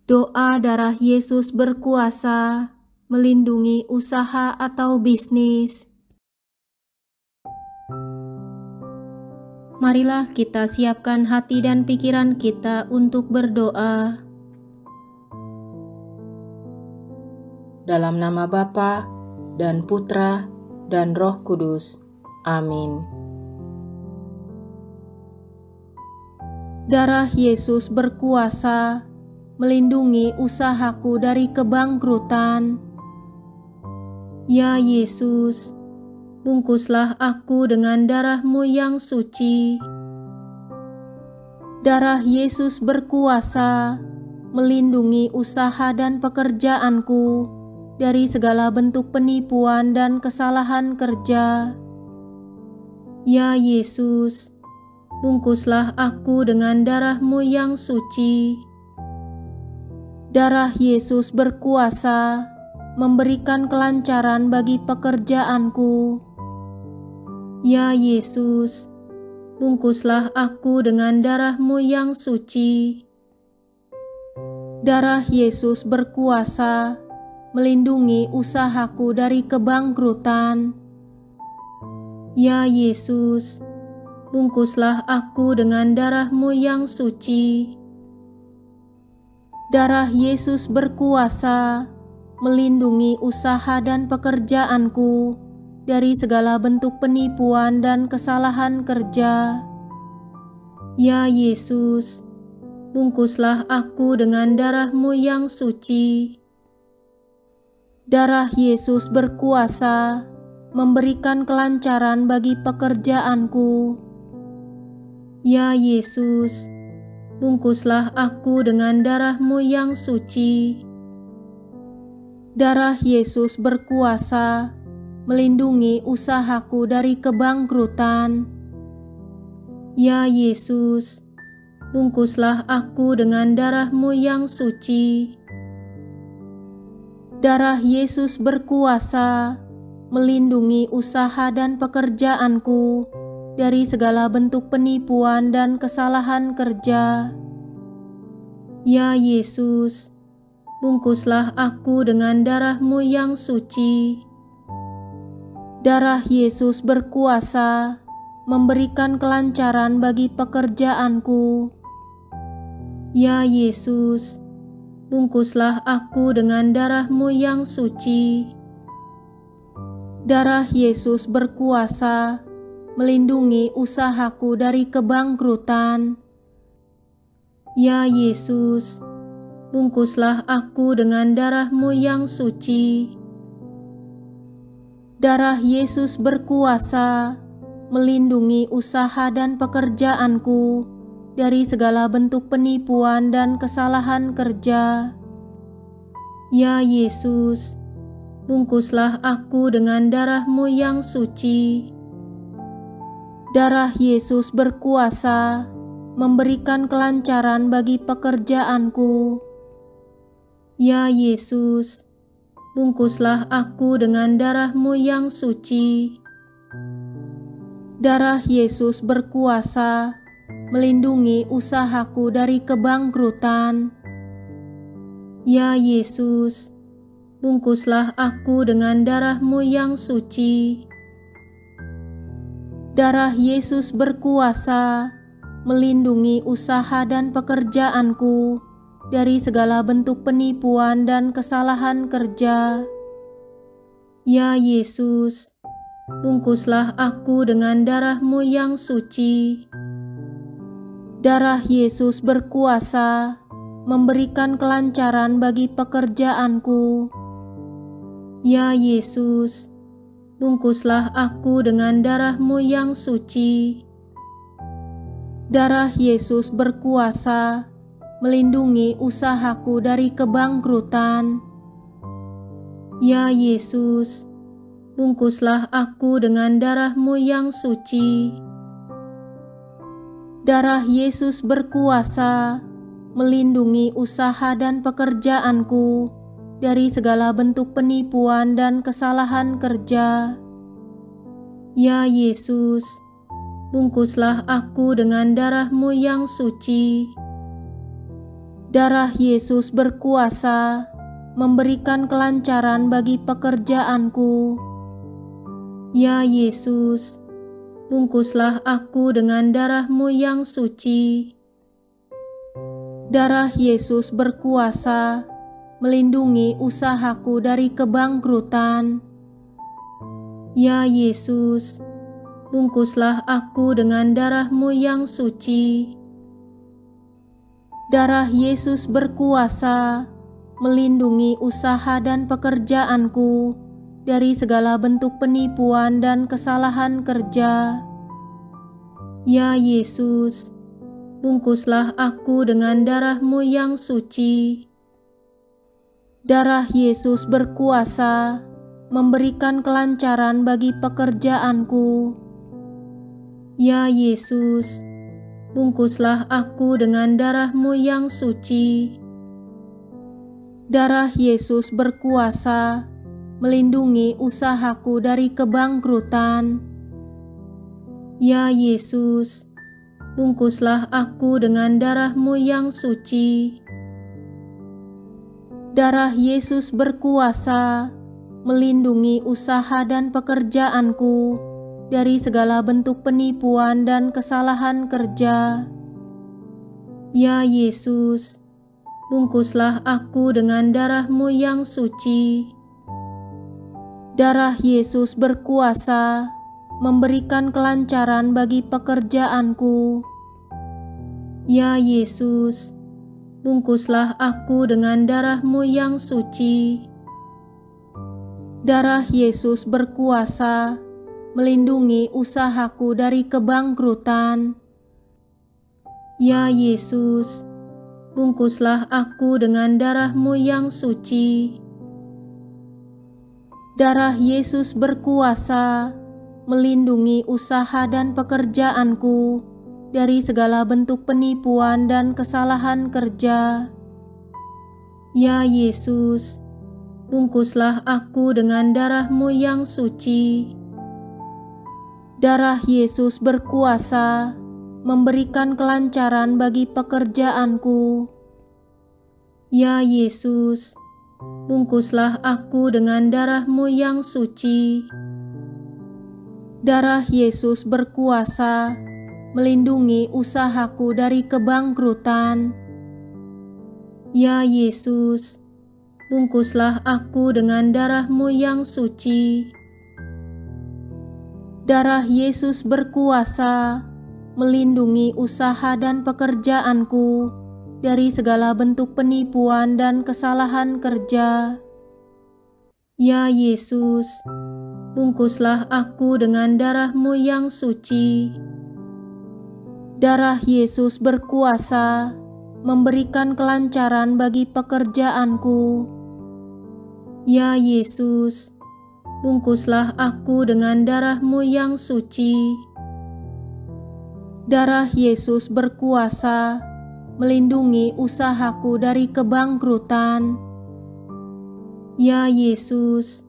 Doa darah Yesus berkuasa melindungi usaha atau bisnis. Marilah kita siapkan hati dan pikiran kita untuk berdoa. Dalam nama Bapa dan Putra dan Roh Kudus. Amin. Darah Yesus berkuasa melindungi usahaku dari kebangkrutan. Ya Yesus, bungkuslah aku dengan darah-Mu yang suci. Darah Yesus berkuasa melindungi usaha dan pekerjaanku dari segala bentuk penipuan dan kesalahan kerja. Ya Yesus, bungkuslah aku dengan darah-Mu yang suci. Darah Yesus berkuasa memberikan kelancaran bagi pekerjaanku. Ya Yesus, bungkuslah aku dengan darah-Mu yang suci. Darah Yesus berkuasa melindungi usahaku dari kebangkrutan. Ya Yesus, bungkuslah aku dengan darah-Mu yang suci. Darah Yesus berkuasa melindungi usaha dan pekerjaanku dari segala bentuk penipuan dan kesalahan kerja. Ya Yesus, bungkuslah aku dengan darah-Mu yang suci. Darah Yesus berkuasa memberikan kelancaran bagi pekerjaanku. Ya Yesus, bungkuslah aku dengan darah-Mu yang suci. Darah Yesus berkuasa melindungi usahaku dari kebangkrutan. Ya Yesus, bungkuslah aku dengan darah-Mu yang suci. Darah Yesus berkuasa melindungi usaha dan pekerjaanku dari segala bentuk penipuan dan kesalahan kerja. Ya Yesus, bungkuslah aku dengan darah-Mu yang suci. Darah Yesus berkuasa memberikan kelancaran bagi pekerjaanku. Ya Yesus, bungkuslah aku dengan darah-Mu yang suci. Darah Yesus berkuasa melindungi usahaku dari kebangkrutan. Ya Yesus, bungkuslah aku dengan darah-Mu yang suci. Darah Yesus berkuasa melindungi usaha dan pekerjaanku dari segala bentuk penipuan dan kesalahan kerja. Ya Yesus, bungkuslah aku dengan darah-Mu yang suci. Darah Yesus berkuasa memberikan kelancaran bagi pekerjaanku. Ya Yesus, bungkuslah aku dengan darah-Mu yang suci. Darah Yesus berkuasa melindungi usahaku dari kebangkrutan. Ya Yesus, bungkuslah aku dengan darah-Mu yang suci. Darah Yesus berkuasa melindungi usaha dan pekerjaanku dari segala bentuk penipuan dan kesalahan kerja. Ya Yesus, bungkuslah aku dengan darah-Mu yang suci. Darah Yesus berkuasa memberikan kelancaran bagi pekerjaanku. Ya Yesus, bungkuslah aku dengan darah-Mu yang suci. Darah Yesus berkuasa melindungi usahaku dari kebangkrutan. Ya Yesus, bungkuslah aku dengan darah-Mu yang suci. Darah Yesus berkuasa melindungi usaha dan pekerjaanku dari segala bentuk penipuan dan kesalahan kerja. Ya Yesus, bungkuslah aku dengan darah-Mu yang suci. Darah Yesus berkuasa memberikan kelancaran bagi pekerjaanku. Ya Yesus, bungkuslah aku dengan darah-Mu yang suci. Darah Yesus berkuasa melindungi usahaku dari kebangkrutan. Ya Yesus, bungkuslah aku dengan darah-Mu yang suci. Darah Yesus berkuasa melindungi usaha dan pekerjaanku dari segala bentuk penipuan dan kesalahan kerja. Ya Yesus, bungkuslah aku dengan darah-Mu yang suci. Darah Yesus berkuasa memberikan kelancaran bagi pekerjaanku. Ya Yesus, bungkuslah aku dengan darah-Mu yang suci. Darah Yesus berkuasa melindungi usahaku dari kebangkrutan. Ya Yesus, bungkuslah aku dengan darah-Mu yang suci. Darah Yesus berkuasa melindungi usaha dan pekerjaanku dari segala bentuk penipuan dan kesalahan kerja. Ya Yesus, bungkuslah aku dengan darah-Mu yang suci. Darah Yesus berkuasa memberikan kelancaran bagi pekerjaanku. Ya Yesus, bungkuslah aku dengan darah-Mu yang suci. Darah Yesus berkuasa melindungi usahaku dari kebangkrutan. Ya Yesus, bungkuslah aku dengan darah-Mu yang suci. Darah Yesus berkuasa melindungi usaha dan pekerjaanku dari segala bentuk penipuan dan kesalahan kerja. Ya Yesus, bungkuslah aku dengan darah-Mu yang suci. Darah Yesus berkuasa memberikan kelancaran bagi pekerjaanku. Ya Yesus, bungkuslah aku dengan darah-Mu yang suci. Darah Yesus berkuasa melindungi usahaku dari kebangkrutan. Ya Yesus, bungkuslah aku dengan darah-Mu yang suci. Darah Yesus berkuasa melindungi usaha dan pekerjaanku dari segala bentuk penipuan dan kesalahan kerja. Ya Yesus, bungkuslah aku dengan darah-Mu yang suci. Darah Yesus berkuasa memberikan kelancaran bagi pekerjaanku. Ya Yesus, bungkuslah aku dengan darah-Mu yang suci. Darah Yesus berkuasa melindungi usahaku dari kebangkrutan. Ya Yesus,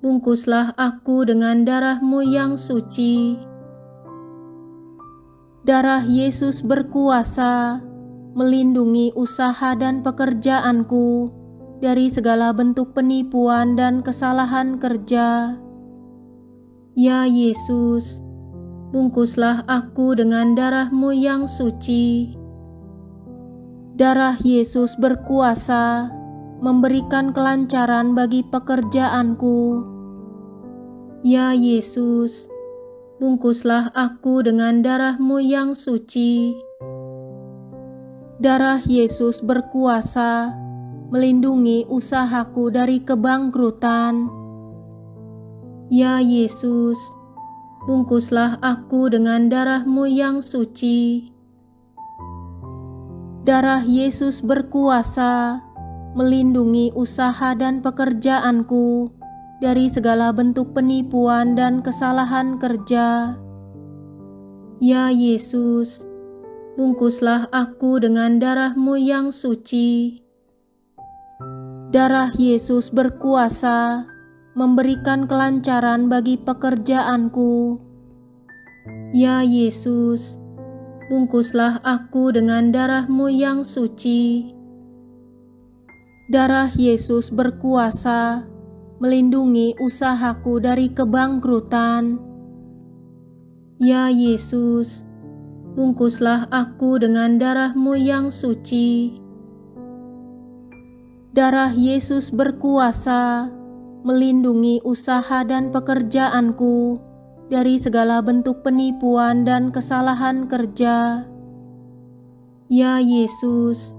bungkuslah aku dengan darah-Mu yang suci. Darah Yesus berkuasa melindungi usaha dan pekerjaanku dari segala bentuk penipuan dan kesalahan kerja. Ya Yesus, bungkuslah aku dengan darah-Mu yang suci. Darah Yesus berkuasa memberikan kelancaran bagi pekerjaanku. Ya Yesus, bungkuslah aku dengan darah-Mu yang suci. Darah Yesus berkuasa melindungi usahaku dari kebangkrutan. Ya Yesus, bungkuslah aku dengan darah-Mu yang suci. Darah Yesus berkuasa melindungi usaha dan pekerjaanku dari segala bentuk penipuan dan kesalahan kerja. Ya Yesus, bungkuslah aku dengan darah-Mu yang suci. Darah Yesus berkuasa memberikan kelancaran bagi pekerjaanku. Ya Yesus, bungkuslah aku dengan darah-Mu yang suci. Darah Yesus berkuasa melindungi usahaku dari kebangkrutan. Ya Yesus, bungkuslah aku dengan darah-Mu yang suci. Darah Yesus berkuasa melindungi usaha dan pekerjaanku dari segala bentuk penipuan dan kesalahan kerja. Ya Yesus,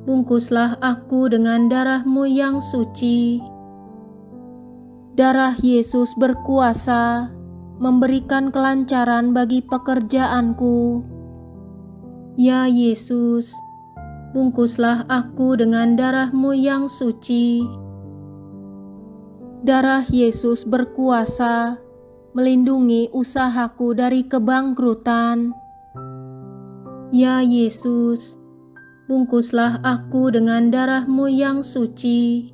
bungkuslah aku dengan darah-Mu yang suci. Darah Yesus berkuasa memberikan kelancaran bagi pekerjaanku. Ya Yesus, bungkuslah aku dengan darah-Mu yang suci. Darah Yesus berkuasa melindungi usahaku dari kebangkrutan. Ya Yesus, bungkuslah aku dengan darah-Mu yang suci.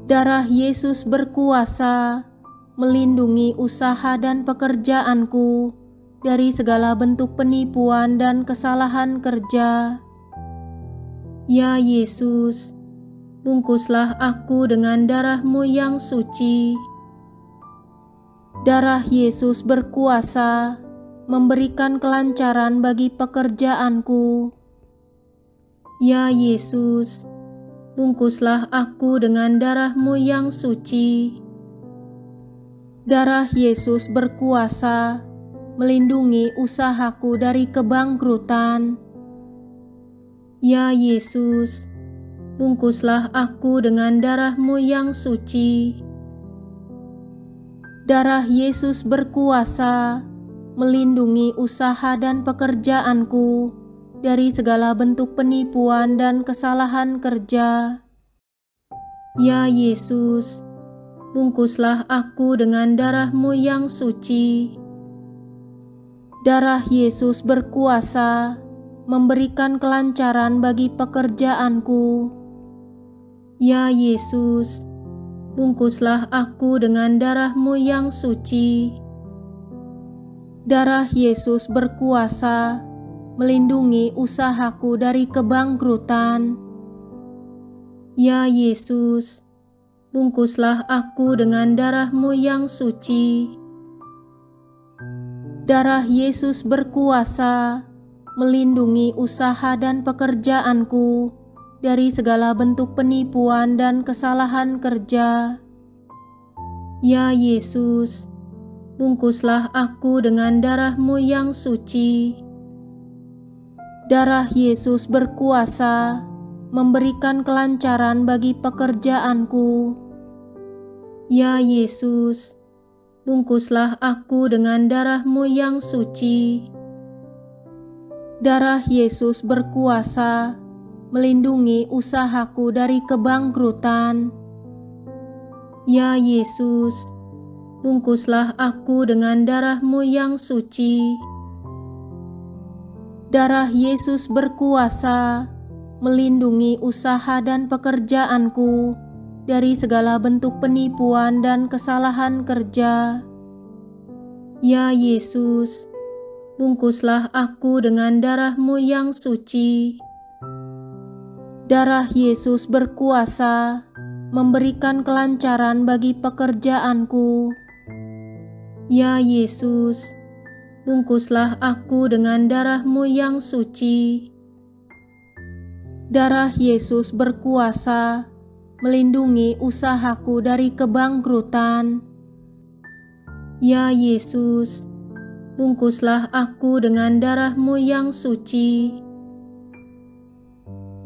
Darah Yesus berkuasa melindungi usaha dan pekerjaanku dari segala bentuk penipuan dan kesalahan kerja. Ya Yesus, bungkuslah aku dengan darah-Mu yang suci. Darah Yesus berkuasa memberikan kelancaran bagi pekerjaanku. Ya Yesus, bungkuslah aku dengan darah-Mu yang suci. Darah Yesus berkuasa melindungi usahaku dari kebangkrutan. Ya Yesus, bungkuslah aku dengan darah-Mu yang suci. Darah Yesus berkuasa melindungi usaha dan pekerjaanku dari segala bentuk penipuan dan kesalahan kerja. Ya Yesus, bungkuslah aku dengan darah-Mu yang suci. Darah Yesus berkuasa memberikan kelancaran bagi pekerjaanku. Ya Yesus, bungkuslah aku dengan darah-Mu yang suci. Darah Yesus berkuasa melindungi usahaku dari kebangkrutan. Ya Yesus, bungkuslah aku dengan darah-Mu yang suci. Darah Yesus berkuasa melindungi usaha dan pekerjaanku dari segala bentuk penipuan dan kesalahan kerja. Ya Yesus, bungkuslah aku dengan darah-Mu yang suci. Darah Yesus berkuasa memberikan kelancaran bagi pekerjaanku. Ya Yesus, bungkuslah aku dengan darah-Mu yang suci. Darah Yesus berkuasa melindungi usahaku dari kebangkrutan. Ya Yesus, bungkuslah aku dengan darah-Mu yang suci. Darah Yesus berkuasa melindungi usaha dan pekerjaanku dari segala bentuk penipuan dan kesalahan kerja. Ya Yesus, bungkuslah aku dengan darah-Mu yang suci. Darah Yesus berkuasa memberikan kelancaran bagi pekerjaanku. Ya Yesus, bungkuslah aku dengan darah-Mu yang suci. Darah Yesus berkuasa melindungi usahaku dari kebangkrutan. Ya Yesus, bungkuslah aku dengan darah-Mu yang suci.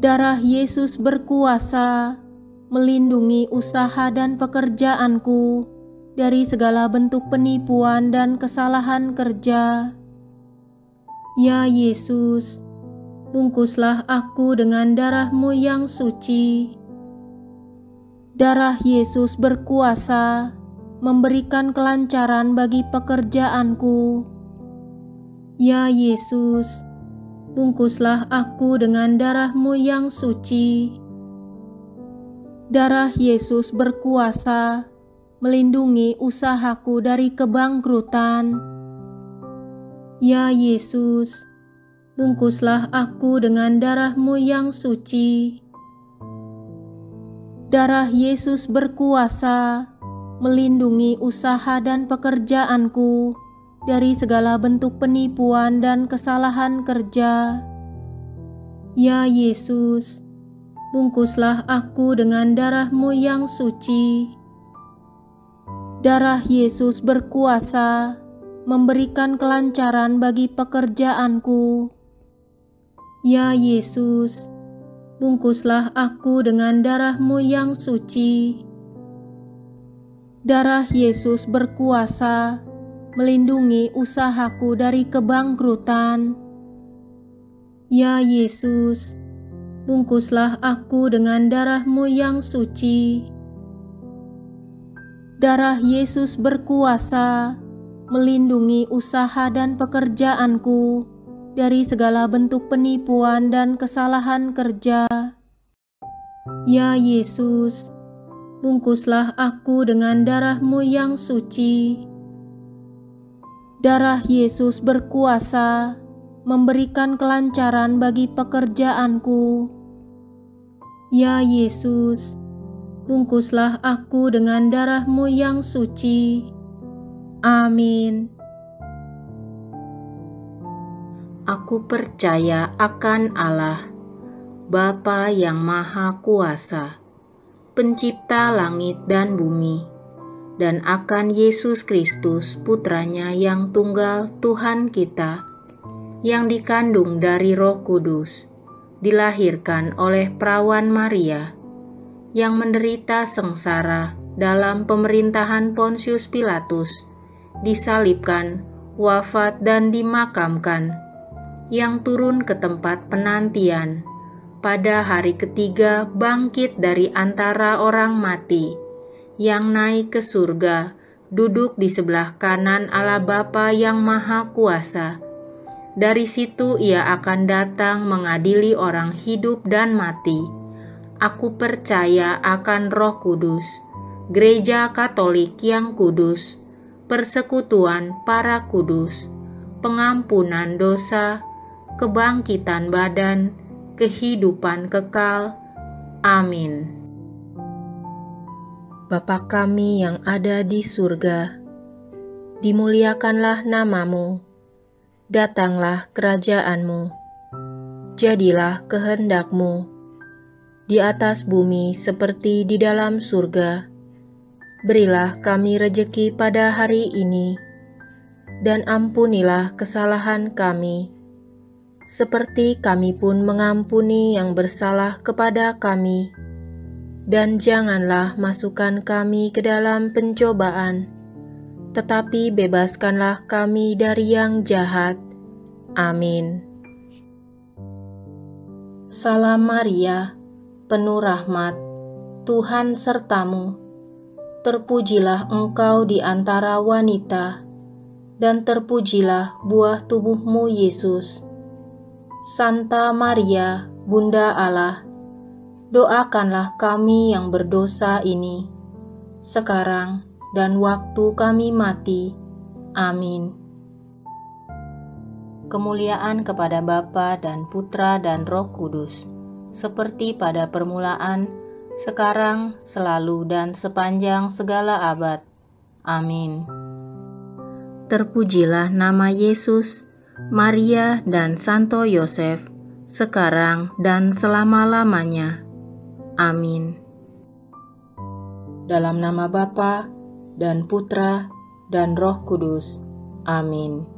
Darah Yesus berkuasa melindungi usaha dan pekerjaanku dari segala bentuk penipuan dan kesalahan kerja. Ya Yesus, bungkuslah aku dengan darah-Mu yang suci. Darah Yesus berkuasa memberikan kelancaran bagi pekerjaanku. Ya Yesus, bungkuslah aku dengan darah-Mu yang suci. Darah Yesus berkuasa melindungi usahaku dari kebangkrutan. Ya Yesus, bungkuslah aku dengan darah-Mu yang suci. Darah Yesus berkuasa melindungi usaha dan pekerjaanku dari segala bentuk penipuan dan kesalahan kerja. Ya Yesus, bungkuslah aku dengan darah-Mu yang suci. Darah Yesus berkuasa memberikan kelancaran bagi pekerjaanku. Ya Yesus, bungkuslah aku dengan darah-Mu yang suci. Darah Yesus berkuasa melindungi usahaku dari kebangkrutan. Ya Yesus, bungkuslah aku dengan darah-Mu yang suci. Darah Yesus berkuasa melindungi usaha dan pekerjaanku dari segala bentuk penipuan dan kesalahan kerja. Ya Yesus, bungkuslah aku dengan darah-Mu yang suci. Darah Yesus berkuasa memberikan kelancaran bagi pekerjaanku. Ya Yesus, bungkuslah aku dengan darah-Mu yang suci. Amin. Aku percaya akan Allah, Bapa yang Maha Kuasa, Pencipta langit dan bumi, dan akan Yesus Kristus, Putranya yang tunggal Tuhan kita, yang dikandung dari Roh Kudus, dilahirkan oleh perawan Maria, yang menderita sengsara dalam pemerintahan Pontius Pilatus, disalibkan, wafat dan dimakamkan, yang turun ke tempat penantian, pada hari ketiga bangkit dari antara orang mati, yang naik ke surga, duduk di sebelah kanan Allah Bapa yang Maha Kuasa. Dari situ Ia akan datang mengadili orang hidup dan mati. Aku percaya akan Roh Kudus, Gereja Katolik yang kudus, persekutuan para kudus, pengampunan dosa, kebangkitan badan, kehidupan kekal. Amin. Bapa kami yang ada di surga, dimuliakanlah nama-Mu, datanglah kerajaan-Mu, jadilah kehendak-Mu, di atas bumi seperti di dalam surga. Berilah kami rejeki pada hari ini, dan ampunilah kesalahan kami, seperti kami pun mengampuni yang bersalah kepada kami. Dan janganlah masukkan kami ke dalam pencobaan, tetapi bebaskanlah kami dari yang jahat. Amin. Salam Maria, penuh rahmat, Tuhan sertamu. Terpujilah engkau di antara wanita, dan terpujilah buah tubuhmu Yesus. Santa Maria, Bunda Allah, doakanlah kami yang berdosa ini, sekarang dan waktu kami mati. Amin. Kemuliaan kepada Bapa dan Putra dan Roh Kudus, seperti pada permulaan, sekarang, selalu, dan sepanjang segala abad. Amin. Terpujilah nama Yesus, Maria, dan Santo Yosef, sekarang dan selama-lamanya. Amin. Dalam nama Bapa dan Putra dan Roh Kudus. Amin.